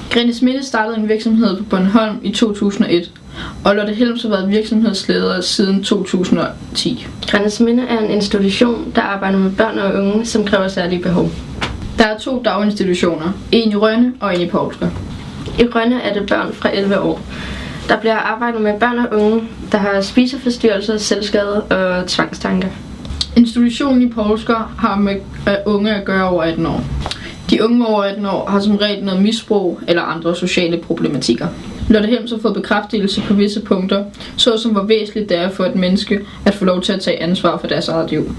Grennesminde startede en virksomhed på Bornholm i 2001, og Lotte Helms har været virksomhedsleder siden 2010. Grennesminde er en institution, der arbejder med børn og unge, som kræver særlige behov. Der er 2 daginstitutioner, en i Rønne og en i Poulsker. I Rønne er det børn fra 11 år. Der bliver arbejdet med børn og unge, der har spiseforstyrrelser, selvskade og tvangstanker. Institutionen i Poulsker har med unge at gøre over 18 år. De unge over 18 år har som regel noget misbrug eller andre sociale problematikker. Lotte Helms har fået bekræftelse på visse punkter, såsom hvor væsentligt det er for et menneske at få lov til at tage ansvar for deres eget liv.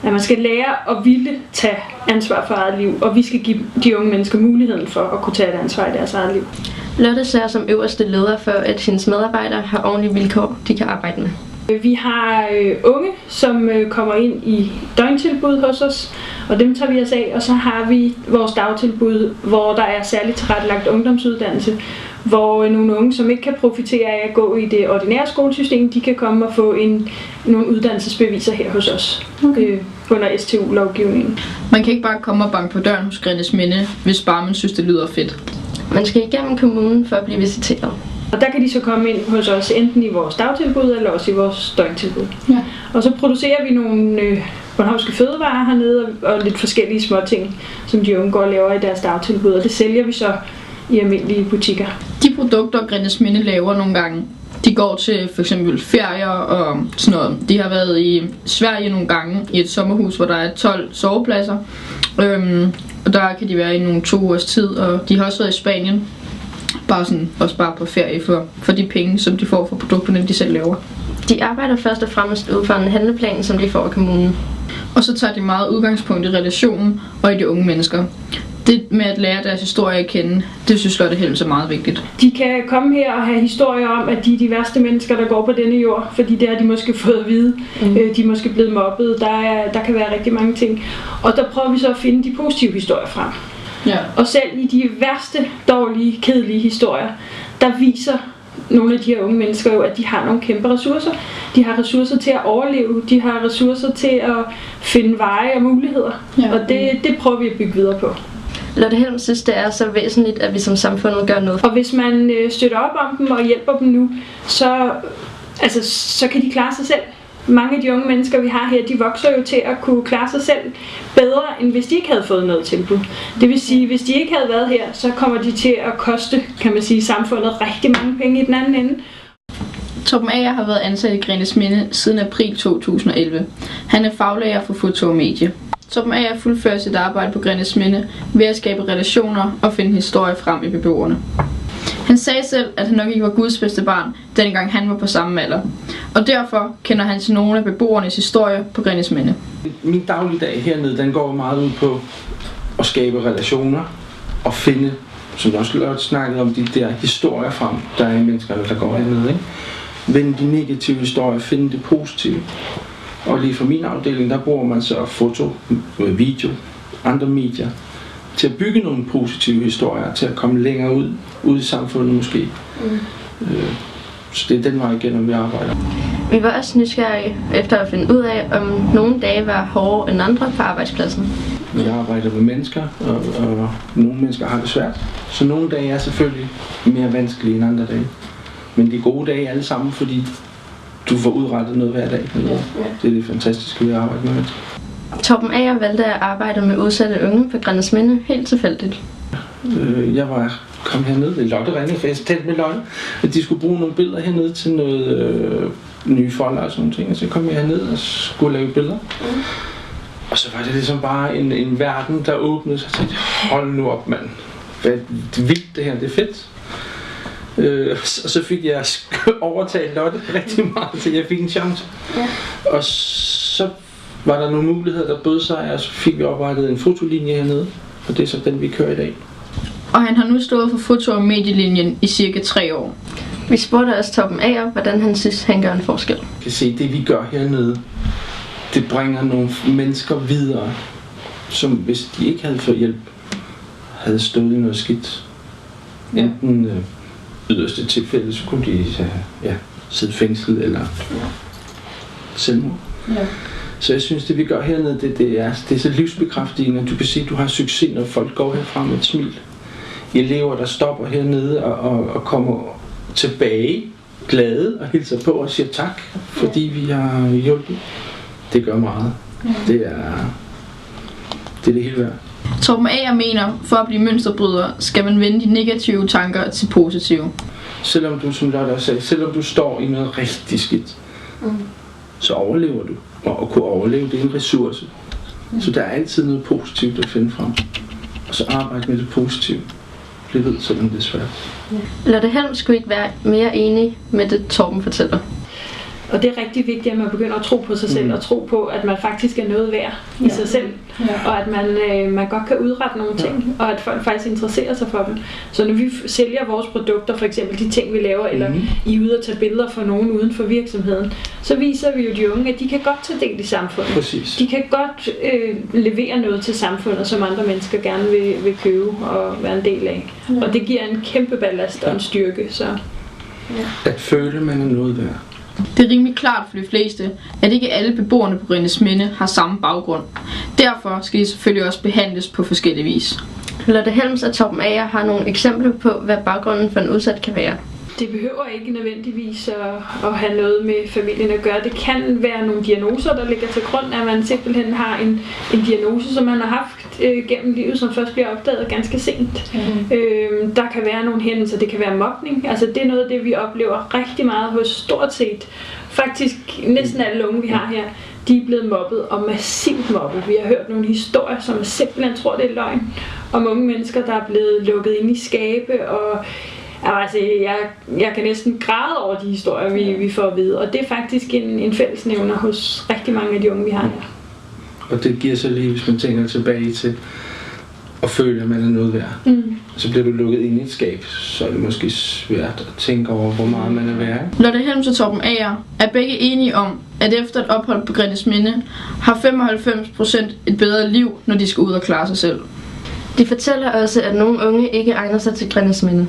At man skal lære at ville tage ansvar for eget liv, og vi skal give de unge mennesker muligheden for at kunne tage et ansvar i deres eget liv. Lotte sørger som øverste leder for, at hendes medarbejdere har ordentlige vilkår, de kan arbejde med. Vi har unge, som kommer ind i døgntilbud hos os, og dem tager vi os af. Og så har vi vores dagtilbud, hvor der er særligt tilrettelagt ungdomsuddannelse, hvor nogle unge, som ikke kan profitere af at gå i det ordinære skolesystem, de kan komme og få nogle uddannelsesbeviser her hos os under STU-lovgivningen. Man kan ikke bare komme og banke på døren hos Grennesminde, hvis bare man synes, det lyder fedt. Man skal igennem kommunen for at blive visiteret. Og der kan de så komme ind hos os, enten i vores dagtilbud eller også i vores døgntilbud. Ja. Og så producerer vi nogle bornholmske fødevarer hernede og lidt forskellige småting, som de unge går og laver i deres dagtilbud. Og det sælger vi så i almindelige butikker. De produkter, Grennesminde laver nogle gange, de går til for eksempel ferier og sådan noget. De har været i Sverige nogle gange i et sommerhus, hvor der er 12 sovepladser. Og der kan de være i nogle 2 ugers tid, og de har også været i Spanien. Også bare på ferie for de penge, som de får for produkterne, de selv laver. De arbejder først og fremmest ud fra en handleplan, som de får af kommunen. Og så tager de meget udgangspunkt i relationen og i de unge mennesker. Det med at lære deres historie at kende, det synes Lotte Helms er meget vigtigt. De kan komme her og have historier om, at de er de værste mennesker, der går på denne jord, fordi det har de måske fået at vide. De er måske blevet mobbet. Der kan være rigtig mange ting. Og der prøver vi så at finde de positive historier frem. Ja. Og selv i de værste, dårlige, kedelige historier, der viser nogle af de her unge mennesker jo, at de har nogle kæmpe ressourcer. De har ressourcer til at overleve, de har ressourcer til at finde veje og muligheder. Ja. Og det prøver vi at bygge videre på. Lotte Helm synes, det er så væsentligt, at vi som samfundet gør noget. Og hvis man støtter op om dem og hjælper dem nu, så kan de klare sig selv. Mange af de unge mennesker, vi har her, de vokser jo til at kunne klare sig selv bedre, end hvis de ikke havde fået noget tilbud. Det vil sige, hvis de ikke havde været her, så kommer de til at koste, kan man sige, samfundet rigtig mange penge i den anden ende. Torben Ager har været ansat i Grennesminde siden april 2011. Han er faglærer for foto og medie. Torben Ager fuldfører sit arbejde på Grennesminde ved at skabe relationer og finde historie frem i beboerne. Han sagde selv, at han nok ikke var Guds bedste barn, dengang han var på samme alder. Og derfor kender han til nogle af beboernes historier på Grennesminde. Min dagligdag hernede, den går meget ud på at skabe relationer og finde, som jeg også snakket om, de der historier frem, der er i menneskerne, der går hernede. Ikke? Vende de negative historier, finde det positive. Og lige fra min afdeling, der bruger man så foto, video, andre medier, til at bygge nogle positive historier, til at komme længere ud i samfundet måske. Så det er den vej igennem, vi arbejder. Vi var også nysgerrige efter at finde ud af, om nogle dage var hårdere end andre på arbejdspladsen. Jeg arbejder med mennesker, og nogle mennesker har det svært. Så nogle dage er selvfølgelig mere vanskelige end andre dage. Men de gode dage er alle sammen, fordi du får udrettet noget hver dag. Ja. Det er det fantastiske ved at arbejde med mennesker. Torben Ager valgte at arbejde med udsatte unge på Grennesminde helt tilfældigt. Jeg kom herned ved Lotte ringede, for jeg talte med Lotte, at de skulle bruge nogle billeder hernede til noget nye folder og sådan nogle ting. Og så kom jeg herned og skulle lave billeder. Og så var det ligesom bare en verden, der åbnede sig. Jeg tænkte, hold nu op, mand. Det er vildt det her, det er fedt. Og så fik jeg overtalt Lotte rigtig meget, så jeg fik en chance. Ja. Og så var der nogle muligheder, der bød sig, og så fik vi oprettet en fotolinje hernede. Og det er så den, vi kører i dag. Og han har nu stået for foto- og medielinjen i cirka 3 år. Vi spurgte også Torben Ager, hvordan han synes, han gør en forskel. Jeg kan se, det vi gør hernede, det bringer nogle mennesker videre, som hvis de ikke havde fået hjælp, havde stået i noget skidt. Enten yderste tilfælde, så kunne de sidde fængslet eller selvmord. Ja. Så jeg synes, det vi gør hernede, det er så livsbekræftende. Du kan se, at du har succes, når folk går herfra med et smil. elever, der stopper hernede og kommer tilbage glade og hilser på og siger tak, fordi vi har hjulpet. Det gør meget. Det er det hele værd. Torben Ager mener, for at blive mønsterbryder, skal man vende de negative tanker til positive. Selvom du, som Lotte også sagde, selvom du står i noget rigtig skidt, så overlever du. Og at kunne overleve, det er en ressource. Så der er altid noget positivt at finde frem. Og så arbejde med det positive. Det ved, selvom det er svært. Lotte Helm skulle ikke være mere enig med det, Torben fortæller. Og det er rigtig vigtigt, at man begynder at tro på sig selv, og tro på, at man faktisk er noget værd i sig selv. Og at man godt kan udrette nogle ting, og at folk faktisk interesserer sig for dem. Så når vi sælger vores produkter, for eksempel de ting, vi laver, eller I er ude at tage billeder for nogen uden for virksomheden, så viser vi jo de unge, at de kan godt tage del i samfundet. Præcis. De kan godt levere noget til samfundet, som andre mennesker gerne vil købe og være en del af. Og det giver en kæmpe ballast og en styrke. Så. At føle, man er noget værd. Det er rimelig klart for de fleste, at ikke alle beboerne på Grindsminde har samme baggrund. Derfor skal de selvfølgelig også behandles på forskellig vis. Lotte Helms og Torben Ager har nogle eksempler på, hvad baggrunden for en udsat kan være. Det behøver ikke nødvendigvis at have noget med familien at gøre. Det kan være nogle diagnoser, der ligger til grund, at man simpelthen har en diagnose, som man har haft gennem livet, som først bliver opdaget ganske sent. Der kan være nogle hændelser, det kan være mobning. Altså det er noget af det, vi oplever rigtig meget hos stort set. Faktisk næsten alle unge, vi har her, de er blevet mobbet og massivt mobbet. Vi har hørt nogle historier, som simpelthen tror, det er løgn. Om unge mennesker, der er blevet lukket ind i skabe og altså, jeg kan næsten græde over de historier, vi får at vide. Og det er faktisk en fællesnævner hos rigtig mange af de unge, vi har her. Og det giver så lige, hvis man tænker tilbage til at føle, at man er noget værd. Så bliver du lukket ind i et skab, så er det måske svært at tænke over, hvor meget man er værd. Lotte Helms og Torben Ager er begge enige om, at efter et ophold på Grindsminde har 95% et bedre liv, når de skal ud og klare sig selv. De fortæller også, at nogle unge ikke egner sig til Grindsminde.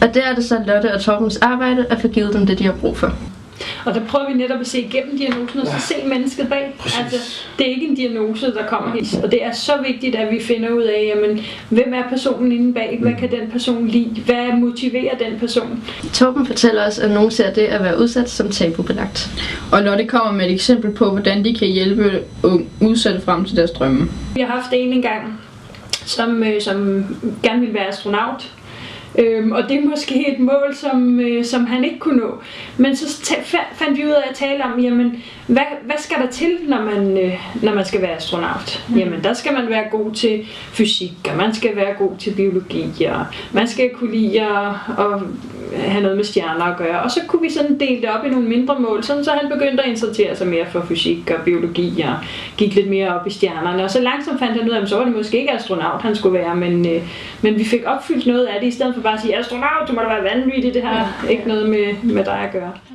Og der er det så Lotte og Torbens arbejde at få givet dem det, de har brug for. Og der prøver vi netop at se igennem diagnosen og så se mennesket bag. Altså, det er ikke en diagnose, der kommer hit. Og det er så vigtigt, at vi finder ud af, jamen, hvem er personen inde bag? Hvad kan den person lide? Hvad motiverer den person? Torben fortæller os, at nogen ser det at være udsat som tabubelagt. Og Lotte kommer med et eksempel på, hvordan de kan hjælpe udsatte frem til deres drømme. Vi har haft en gang, som gerne ville være astronaut. Og det er måske et mål, som han ikke kunne nå. Men så fandt vi ud af at tale om, jamen, hvad skal der til, når man skal være astronaut? Jamen, der skal man være god til fysik, og man skal være god til biologi, og man skal kunne lide at have noget med stjerner at gøre. Og så kunne vi sådan dele det op i nogle mindre mål, sådan så han begyndte at interessere sig mere for fysik og biologi, og gik lidt mere op i stjernerne. Og så langsomt fandt han ud af, at så var det måske ikke astronaut, han skulle være, men vi fik opfyldt noget af det, i stedet for bare at sige, astronaut, du må da være vanvittig, det har ikke noget med dig at gøre.